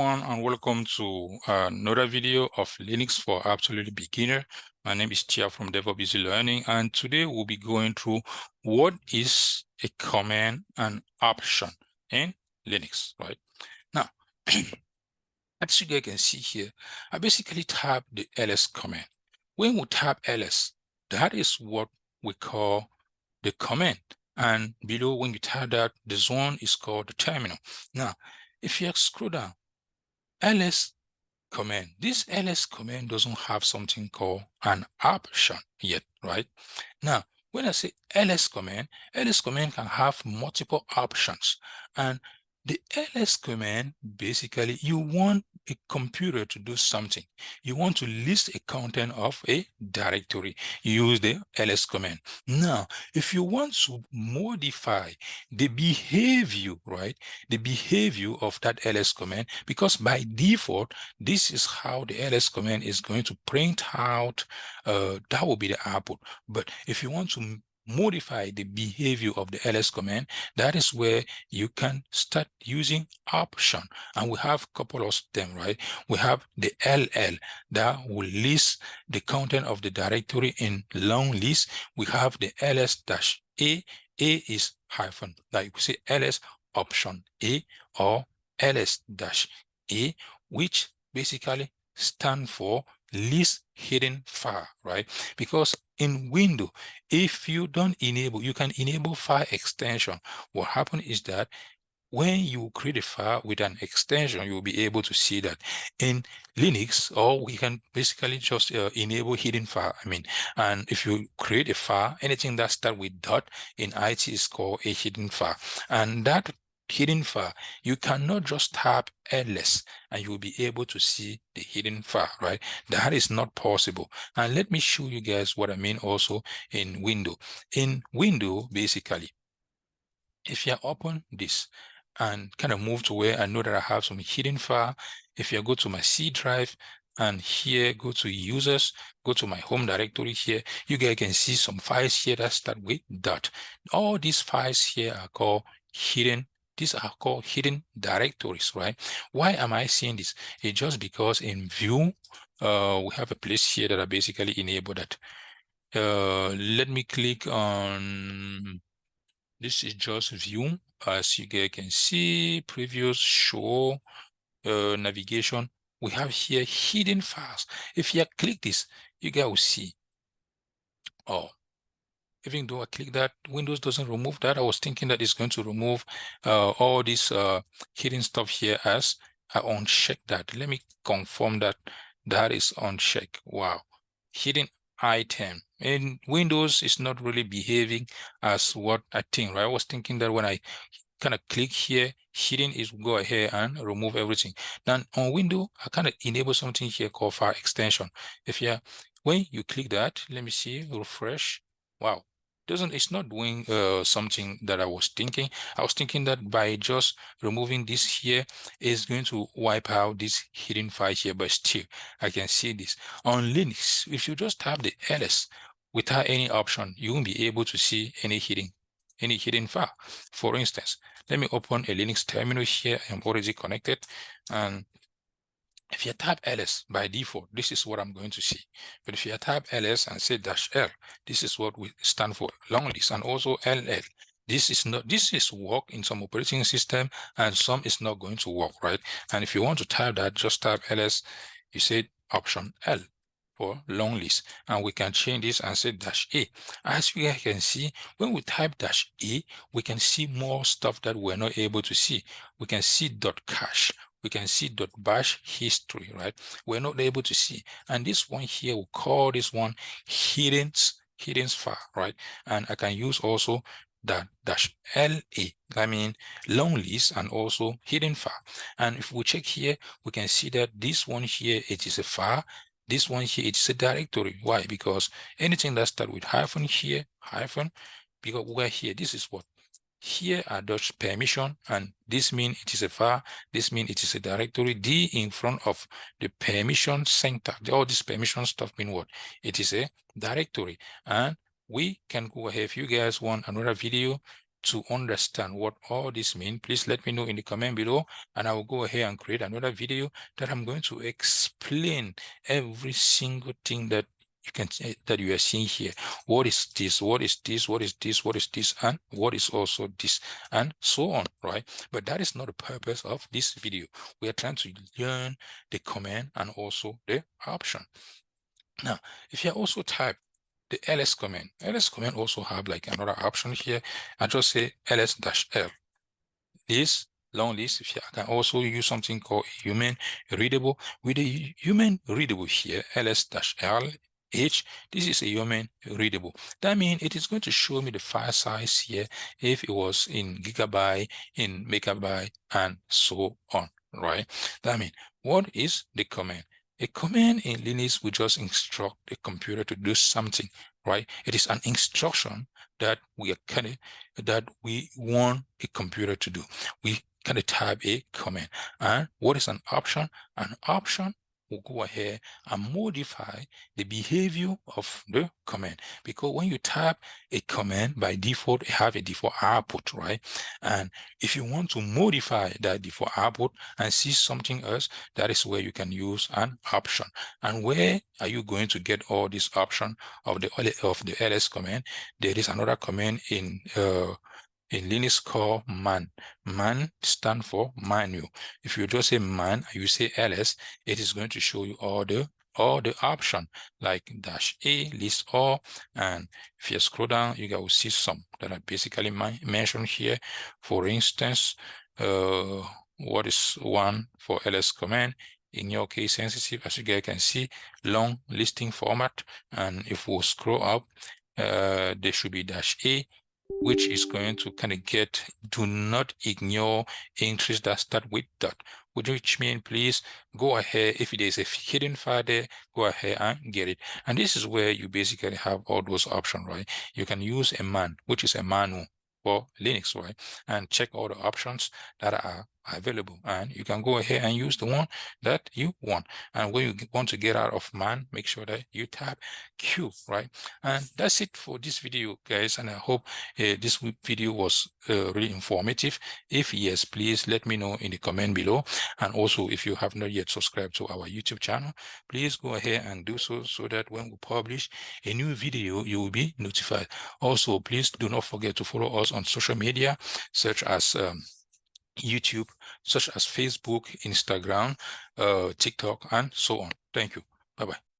everyone, and welcome to another video of Linux for Absolute Beginner. My name is Tia from DevOps Easy Learning, and today we'll be going through what is a command and option in Linux, right? Now, as you guys can see here, I basically tap the ls command. When we tap ls, that is what we call the command. And below, when you tap that, the zone is called the terminal. Now, if you scroll down, ls command, this ls command doesn't have something called an option yet, right? Now, when I say ls command can have multiple options. And the ls command, basically, you want a computer to do something. You want to list a content of a directory. You use the ls command. Now, if you want to modify the behavior, right? The behavior of that ls command, because by default, this is how the ls command is going to print out, that will be the output. But if you want to modify the behavior of the ls command, that is where you can start using option. And we have a couple of them, right? We have the ll that will list the content of the directory in long list. We have the ls-a. A is hyphen, like we say ls option a or ls-a, which basically stand for list hidden file, right? Because in Windows, if you don't enable, you can enable file extension. What happens is that when you create a file with an extension, you'll be able to see that. In Linux, or we can basically just enable hidden file. And if you create a file, anything that starts with dot in IT is called a hidden file. And that hidden file, you cannot just tap ls and you'll be able to see the hidden file, right? That is not possible. And let me show you guys what I mean also in Windows. In Windows, basically, if you open this and kind of move to where I know that I have some hidden file, if you go to my C drive and here go to users, go to my home directory here, you guys can see some files here that start with dot. All these files here are called hidden. These are called hidden directories, right? Why am I seeing this? It's just because in view, we have a place here that I basically enable that. Let me click on, this is just view. As you guys can see, previous show, navigation, we have here hidden files. If you click this, you guys will see. Oh, even though I click that, Windows doesn't remove that. I was thinking that it's going to remove all this hidden stuff here as I uncheck that. Let me confirm that that is unchecked. Wow, hidden item. In Windows, it's not really behaving as what I think, right? I was thinking that when I kind of click here, hidden is go ahead and remove everything. Then on Windows, I kind of enable something here called file extension. If you, when you click that, let me see, refresh. Wow, it's not doing something that I was thinking. I was thinking that by just removing this here is going to wipe out this hidden file here, but still I can see this. On Linux, if you just tap the ls without any option, you won't be able to see any hidden file. For instance, let me open a Linux terminal here. I'm already connected, and if you tap ls by default, this is what I'm going to see. But if you tap ls and say -l, this is what we stand for, long list, and also ll. This is work in some operating system and some is not going to work, right? And if you want to type that, just type ls, you say option L for long list, and we can change this and say -a. As you guys can see, when we type -a, we can see more stuff that we're not able to see. We can see .cache. We can see .bash history, right? We're not able to see. And this one here, we'll call this one hidden file, right? And I can use also that -la, I mean long list, and also hidden file. And if we check here, we can see that this one here, it is a file. This one here, it's a directory. Why? Because anything that starts with hyphen here, hyphen, because we're here, this is what here are those permission, and this means it is a file, this means it is a directory. D in front of the permission center, all this permission stuff mean what? It is a directory. And we can go ahead, if you guys want another video to understand what all this means, please let me know in the comment below, and I will go ahead and create another video that I'm going to explain every single thing that you can that you are seeing here. What is this? What is this? What is this? What is this? And what is also this? And so on, right? But that is not the purpose of this video. We are trying to learn the command and also the option. Now, if you also type the ls command also have like another option here. I just say ls-l. This long list, if you can also use something called human readable. With a human readable here, ls-l H, this is a human readable. That means it is going to show me the file size here if it was in gigabyte, in megabyte, and so on, right? That means what is the command? A command in Linux will just instruct the computer to do something, right? It is an instruction that we want a computer to do. We kind of type a command. And what is an option? An option will go ahead and modify the behavior of the command, because when you type a command, by default it have a default output, right? And if you want to modify that default output and see something else, that is where you can use an option. And where are you going to get all these options of the ls command? There is another command in Linux called man. Man stand for manual. If you just say man and you say ls, it is going to show you all the option like -a, list all, and if you scroll down, you will see some that are basically mentioned here. For instance, what is one for ls command? In your case sensitive, as you guys can see, long listing format. And if we scroll up, there should be -a, which is going to kind of get, do not ignore entries that start with dot, which means please go ahead. If there's a hidden file there, go ahead and get it. And this is where you basically have all those options, right? You can use a man, which is a manual for Linux, right? And check all the options that are available, and you can go ahead and use the one that you want. And when you want to get out of man, make sure that you tap Q, right? And that's it for this video, guys, and I hope this video was really informative. If yes, please let me know in the comment below. And also, if you have not yet subscribed to our YouTube channel, please go ahead and do so, so that when we publish a new video, you will be notified. Also, please do not forget to follow us on social media, such as YouTube, such as Facebook, Instagram, TikTok, and so on. Thank you. Bye-bye.